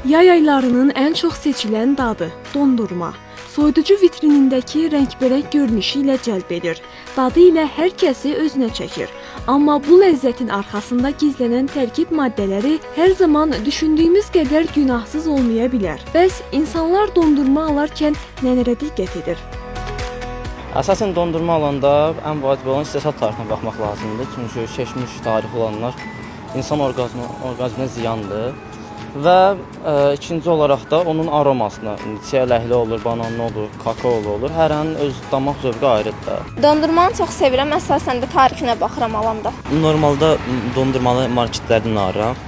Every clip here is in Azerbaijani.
Yay aylarının ən çox seçilən dadı dondurma. Soyuducu vitrinindəki rəngbərəng görünüşü ilə cəlb edir. Dadı ilə hər kəsi özünə çəkir. Amma bu ləzzətin arxasında gizlənən tərkib maddələri hər zaman düşündüyümüz qədər günahsız olmaya bilər. Bəs insanlar dondurma alarkən nələrə diqqət edir? Əsasən dondurma alanda ən vacib olan istehsal tarixinə baxmaq lazımdır. Çünki keçmiş tarixi olanlar insan orqanizminə ziyandır. Və ikinci olaraq da onun aromasına, çiyələkli olur, bananlı olur, kakaolu olur. Hər hanın öz damaq zövqü ayrıdır. Dondurmanı çox sevirəm, əsasən də tarixinə baxıram alanda. Normalda dondurmalı marketlərdən alıram.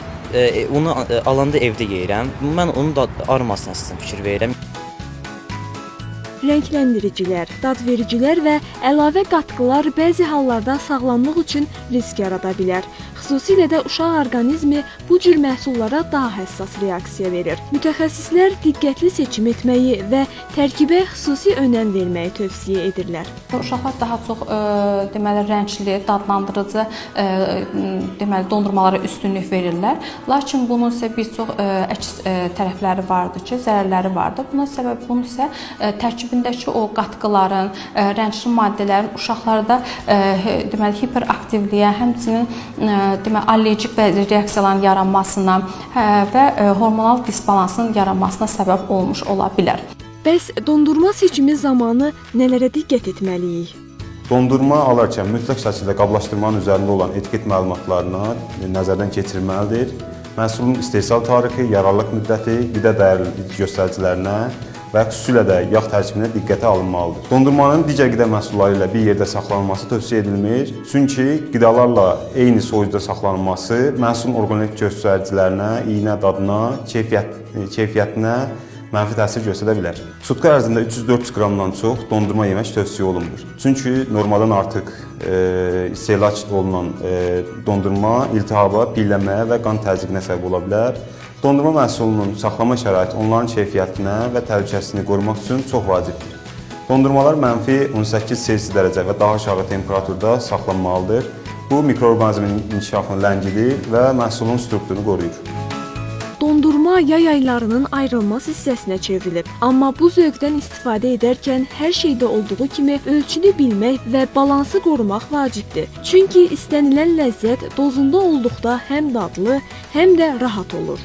Onu alanda evdə yeyirəm. Mən onun da aromasına əsasən fikir verirəm. Rəngləndiricilər, dadvericilər və əlavə qatqılar bəzi hallarda sağlamlıq üçün risk yarada bilər. Xüsusilə də uşaq orqanizmi bu cür məhsullara daha həssas reaksiya verir. Mütəxəssislər diqqətli seçim etməyi və tərkibə xüsusi önəm verməyi tövsiyə edirlər. Uşaqlar daha çox deməli rəngli, dadlandırıcı deməli dondurmalara üstünlük verirlər. Lakin bunun isə bir çox əks tərəfləri vardır ki, zərərləri vardır. Buna səbəb bunun isə tərkibindəki o qatqıların, rəngli maddələrin uşaqlarda deməli hiperaktivliyə, həmçinin deməli allergik reaksiyaların yaranmasına və hormonal disbalansın yaranmasına səbəb olmuş ola bilər. Bəs dondurma seçimi zamanı nələrə diqqət etməliyik? Dondurma alarkən mütləq şəkildə qablaşdırmanın üzərində olan etiket məlumatlarına nəzərdən keçirilməlidir. Məhsulun istehsal tarixi, yararlılıq müddəti, qida dəyərli göstəricilərinə və xüsusilə də yağ tərkibinə diqqətə alınmalıdır. Dondurmanın digər qida məhsulları ilə bir yerdə saxlanılması tövsiyə edilmir. Çünki qidalarla eyni soyucuda saxlanılması məhsulun orqanik göstəricilərinə, iynə dadına, keyfiyyətinə mənfi təsir göstərə bilər. Sutka ərzində 300-400 qramdan çox dondurma yemək tövsiyə olunmur. Çünki normadan artıq istehlak olunan dondurma iltihaba, piyələnməyə və qan təzyiqinə səbəb ola bilər. Dondurma məhsulunun saxlama şəraiti onların keyfiyyətinə və təhlükəsizliyini qorumaq üçün çox vacibdir. Dondurmalar mənfi 18 Selsi dərəcə və daha aşağı temperaturda saxlanmalıdır. Bu mikroorqanizmin inkişafını ləngidir və məhsulun strukturunu qoruyur. Dondurma yay aylarının ayrılmaz hissəsinə çevrilib. Amma bu zövqdən istifadə edərkən hər şeydə olduğu kimi ölçünü bilmək və balansı qorumaq vacibdir. Çünki istənilən ləzzət dozunda olduqda həm dadlı, həm də rahat olur.